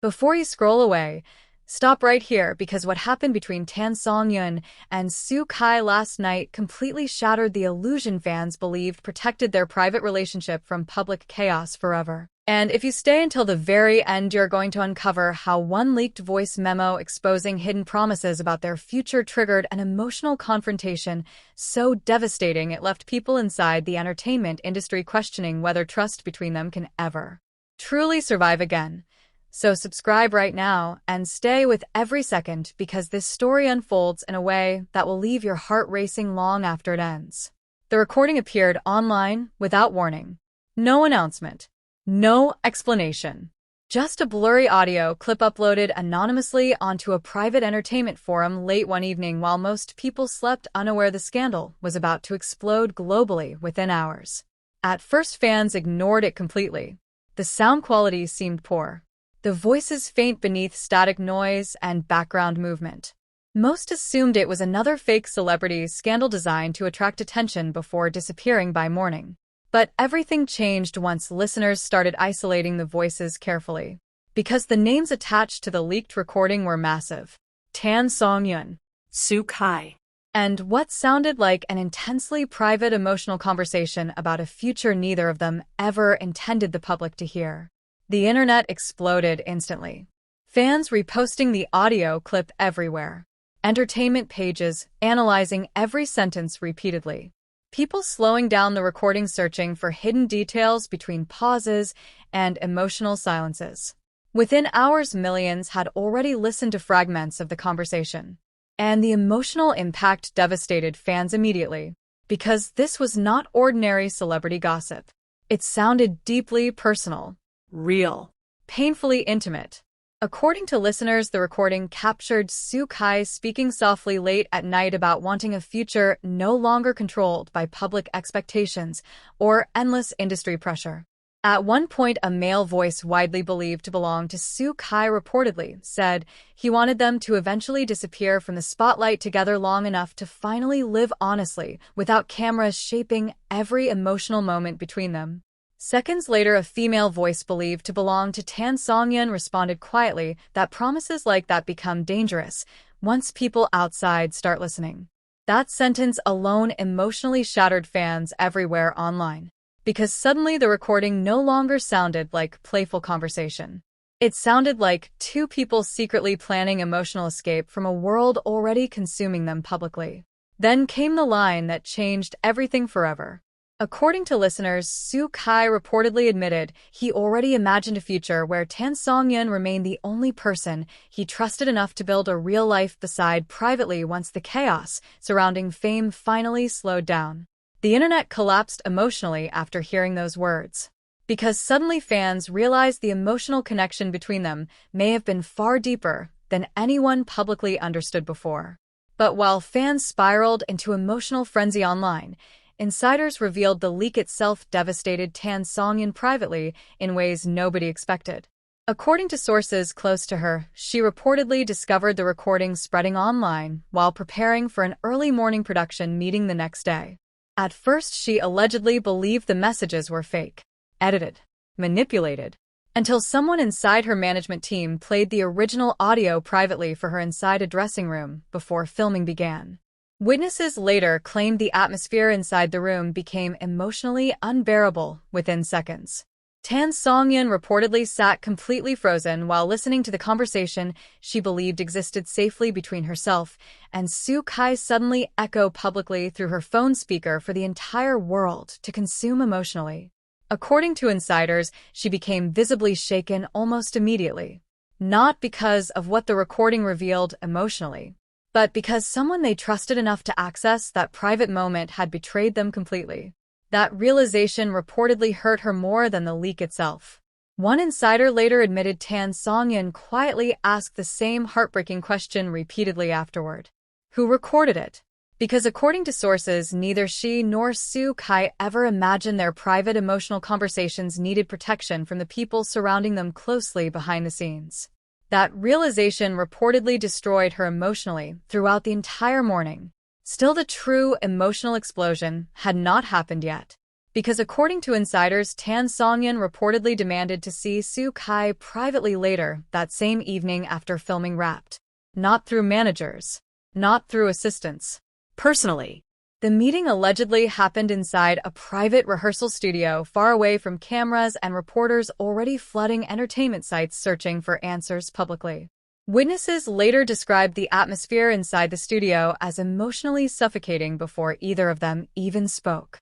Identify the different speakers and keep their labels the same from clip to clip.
Speaker 1: Before you scroll away, stop right here because what happened between Tan Seong Yun and Soo Kai last night completely shattered the illusion fans believed protected their private relationship from public chaos forever. And if you stay until the very end, you're going to uncover how one leaked voice memo exposing hidden promises about their future triggered an emotional confrontation so devastating it left people inside the entertainment industry questioning whether trust between them can ever truly survive again. So subscribe right now and stay with every second because this story unfolds in a way that will leave your heart racing long after it ends. The recording appeared online without warning. No announcement. No explanation. Just a blurry audio clip uploaded anonymously onto a private entertainment forum late one evening while most people slept, unaware the scandal was about to explode globally within hours. At first, fans ignored it completely. The sound quality seemed poor. The voices faint beneath static noise and background movement. Most assumed it was another fake celebrity scandal designed to attract attention before disappearing by morning. But everything changed once listeners started isolating the voices carefully. Because the names attached to the leaked recording were massive. Tan Seong Yun,
Speaker 2: Soo Kai,
Speaker 1: and what sounded like an intensely private emotional conversation about a future neither of them ever intended the public to hear. The internet exploded instantly. Fans reposting the audio clip everywhere. Entertainment pages analyzing every sentence repeatedly. People slowing down the recording, searching for hidden details between pauses and emotional silences. Within hours, millions had already listened to fragments of the conversation. And the emotional impact devastated fans immediately. Because this was not ordinary celebrity gossip. It sounded deeply personal.
Speaker 2: real,
Speaker 1: Painfully intimate. According to listeners, the recording captured Soo Kai speaking softly late at night about wanting a future no longer controlled by public expectations or endless industry pressure. At one point, a male voice widely believed to belong to Soo Kai reportedly said he wanted them to eventually disappear from the spotlight together long enough to finally live honestly without cameras shaping every emotional moment between them. Seconds later, a female voice believed to belong to Tan Seong Yun responded quietly that promises like that become dangerous once people outside start listening. That sentence alone emotionally shattered fans everywhere online, because suddenly the recording no longer sounded like playful conversation. It sounded like two people secretly planning emotional escape from a world already consuming them publicly. Then came the line that changed everything forever. According to listeners, Soo Kai reportedly admitted he already imagined a future where Tan Seong Yun remained the only person he trusted enough to build a real life beside privately once the chaos surrounding fame finally slowed down. The internet collapsed emotionally after hearing those words. Because suddenly fans realized the emotional connection between them may have been far deeper than anyone publicly understood before. But while fans spiraled into emotional frenzy online, insiders revealed the leak itself devastated Tan Seong Yun privately in ways nobody expected. According to sources close to her, she reportedly discovered the recording spreading online while preparing for an early morning production meeting the next day. At first, she allegedly believed the messages were fake, edited, manipulated, until someone inside her management team played the original audio privately for her inside a dressing room before filming began. Witnesses later claimed the atmosphere inside the room became emotionally unbearable within seconds. Tan Seong Yun reportedly sat completely frozen while listening to the conversation she believed existed safely between herself and Soo Kai suddenly echo publicly through her phone speaker for the entire world to consume emotionally. According to insiders, she became visibly shaken almost immediately. Not because of what the recording revealed emotionally, but because someone they trusted enough to access that private moment had betrayed them completely. That realization reportedly hurt her more than the leak itself. One insider later admitted Tan Seong Yun quietly asked the same heartbreaking question repeatedly afterward. Who recorded it? Because according to sources, neither she nor Soo Kai ever imagined their private emotional conversations needed protection from the people surrounding them closely behind the scenes. That realization reportedly destroyed her emotionally throughout the entire morning. Still, the true emotional explosion had not happened yet. Because according to insiders, Tan Seong Yun reportedly demanded to see Soo Kai privately later that same evening after filming Wrapped. Not through managers. Not through assistants.
Speaker 2: Personally.
Speaker 1: The meeting allegedly happened inside a private rehearsal studio far away from cameras and reporters already flooding entertainment sites searching for answers publicly. Witnesses later described the atmosphere inside the studio as emotionally suffocating before either of them even spoke.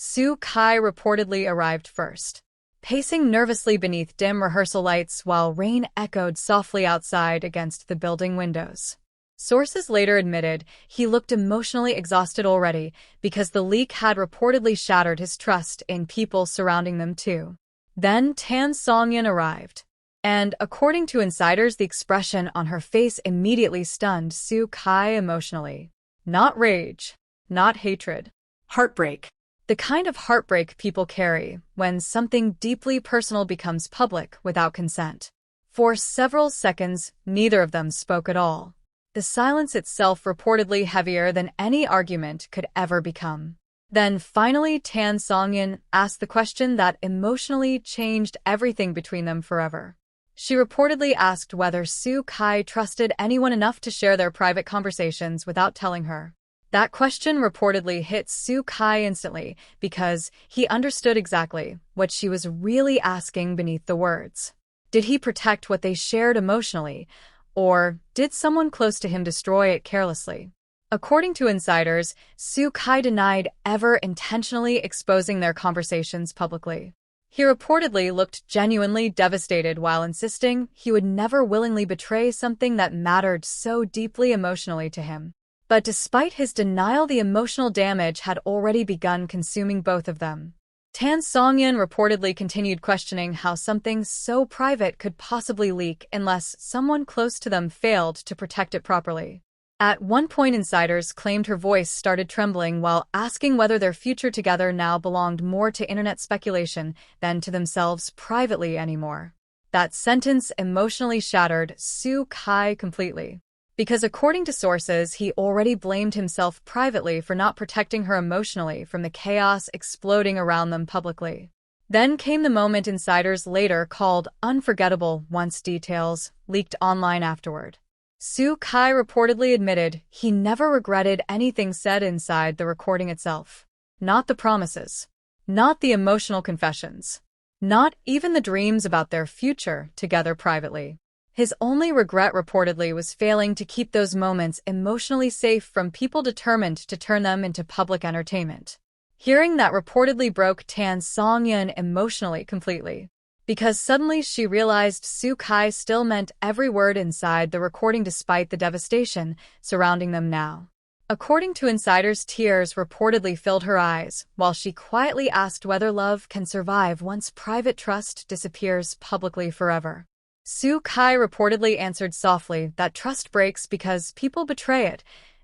Speaker 1: Soo Kai reportedly arrived first, pacing nervously beneath dim rehearsal lights while rain echoed softly outside against the building windows. Sources later admitted he looked emotionally exhausted already because the leak had reportedly shattered his trust in people surrounding them too. Then Tan Seong Yun arrived, and according to insiders, the expression on her face immediately stunned Soo Kai emotionally. Not rage, not hatred.
Speaker 2: Heartbreak.
Speaker 1: The kind of heartbreak people carry when something deeply personal becomes public without consent. For several seconds, neither of them spoke at all. The silence itself reportedly heavier than any argument could ever become. Then finally Tan Seong Yun asked the question that emotionally changed everything between them forever. She reportedly asked whether Soo Kai trusted anyone enough to share their private conversations without telling her. That question reportedly hit Soo Kai instantly because he understood exactly what she was really asking beneath the words. Did he protect what they shared emotionally, or did someone close to him destroy it carelessly? According to insiders, Soo Kai denied ever intentionally exposing their conversations publicly. He reportedly looked genuinely devastated while insisting he would never willingly betray something that mattered so deeply emotionally to him. But despite his denial, the emotional damage had already begun consuming both of them. Tan Seong Yun reportedly continued questioning how something so private could possibly leak unless someone close to them failed to protect it properly. At one point, insiders claimed her voice started trembling while asking whether their future together now belonged more to internet speculation than to themselves privately anymore. That sentence emotionally shattered Soo Kai completely. Because according to sources, he already blamed himself privately for not protecting her emotionally from the chaos exploding around them publicly. Then came the moment insiders later called unforgettable once details leaked online afterward. Soo Kai reportedly admitted he never regretted anything said inside the recording itself. Not the promises. Not the emotional confessions. Not even the dreams about their future together privately. His only regret reportedly was failing to keep those moments emotionally safe from people determined to turn them into public entertainment. Hearing that reportedly broke Tan Seong Yun emotionally completely, because suddenly she realized Soo Kai still meant every word inside the recording despite the devastation surrounding them now. According to insiders, tears reportedly filled her eyes while she quietly asked whether love can survive once private trust disappears publicly forever. Soo Kai reportedly answered softly that trust breaks because people betray it,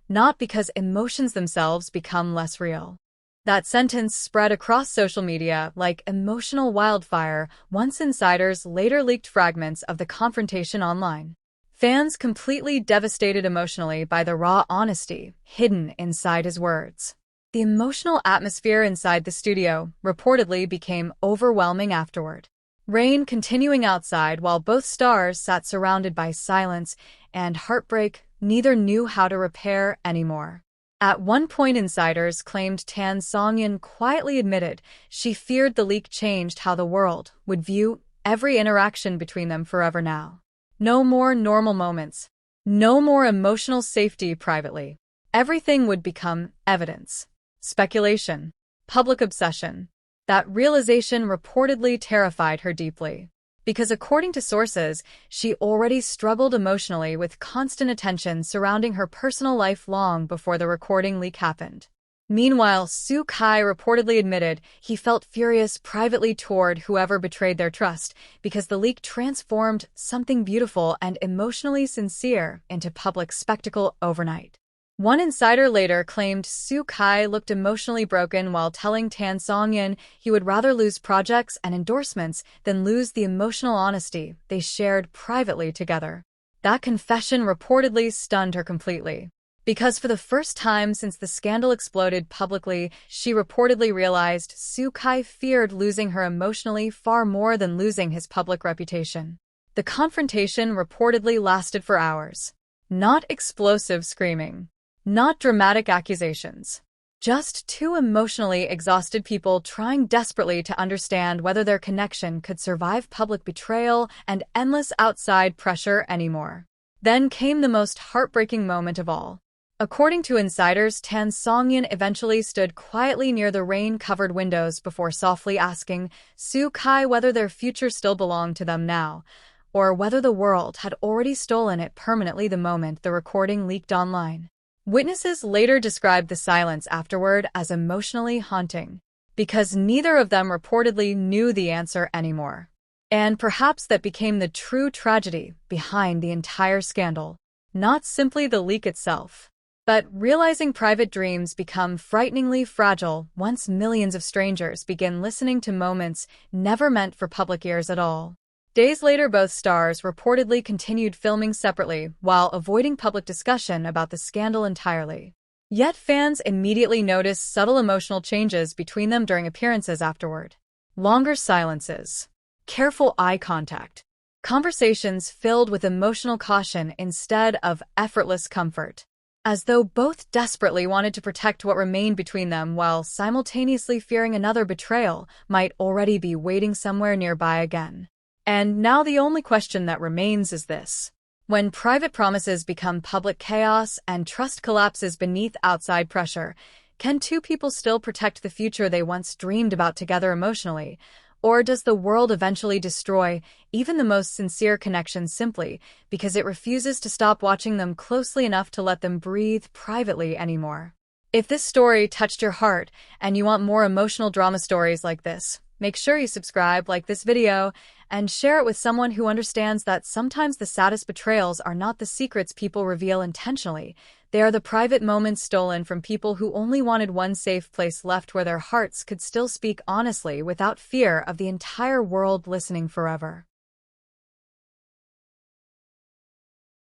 Speaker 1: not because emotions themselves become less real. That sentence spread across social media like emotional wildfire once insiders later leaked fragments of the confrontation online. Fans completely devastated emotionally by the raw honesty hidden inside his words. The emotional atmosphere inside the studio reportedly became overwhelming afterward. Rain continuing outside while both stars sat surrounded by silence and heartbreak neither knew how to repair anymore. At one point, insiders claimed Tan Seong Yun quietly admitted she feared the leak changed how the world would view every interaction between them forever now. No more normal moments. No more emotional safety privately. Everything would become evidence, speculation, public obsession. That realization reportedly terrified her deeply. Because according to sources, she already struggled emotionally with constant attention surrounding her personal life long before the recording leak happened. Meanwhile, Soo Kai reportedly admitted he felt furious privately toward whoever betrayed their trust because the leak transformed something beautiful and emotionally sincere into public spectacle overnight. One insider later claimed Soo Kai looked emotionally broken while telling Tan Seong Yun he would rather lose projects and endorsements than lose the emotional honesty they shared privately together. That confession reportedly stunned her completely. Because for the first time since the scandal exploded publicly, she reportedly realized Soo-kai feared losing her emotionally far more than losing his public reputation. The confrontation reportedly lasted for hours. Not explosive screaming. Not dramatic accusations. Just two emotionally exhausted people trying desperately to understand whether their connection could survive public betrayal and endless outside pressure anymore. Then came the most heartbreaking moment of all. According to insiders, Tan Seong Yun eventually stood quietly near the rain-covered windows before softly asking Soo-kai whether their future still belonged to them now, or whether the world had already stolen it permanently the moment the recording leaked online. Witnesses later described the silence afterward as emotionally haunting, because neither of them reportedly knew the answer anymore. And perhaps that became the true tragedy behind the entire scandal. Not simply the leak itself, but realizing private dreams become frighteningly fragile once millions of strangers begin listening to moments never meant for public ears at all. Days later, both stars reportedly continued filming separately while avoiding public discussion about the scandal entirely. Yet fans immediately noticed subtle emotional changes between them during appearances afterward. Longer silences. Careful eye contact. Conversations filled with emotional caution instead of effortless comfort. As though both desperately wanted to protect what remained between them while simultaneously fearing another betrayal might already be waiting somewhere nearby again. And now the only question that remains is this. When private promises become public chaos and trust collapses beneath outside pressure, can two people still protect the future they once dreamed about together emotionally? Or does the world eventually destroy even the most sincere connections simply because it refuses to stop watching them closely enough to let them breathe privately anymore? If this story touched your heart and you want more emotional drama stories like this, make sure you subscribe, like this video, and share it with someone who understands that sometimes the saddest betrayals are not the secrets people reveal intentionally. They are the private moments stolen from people who only wanted one safe place left where their hearts could still speak honestly without fear of the entire world listening forever.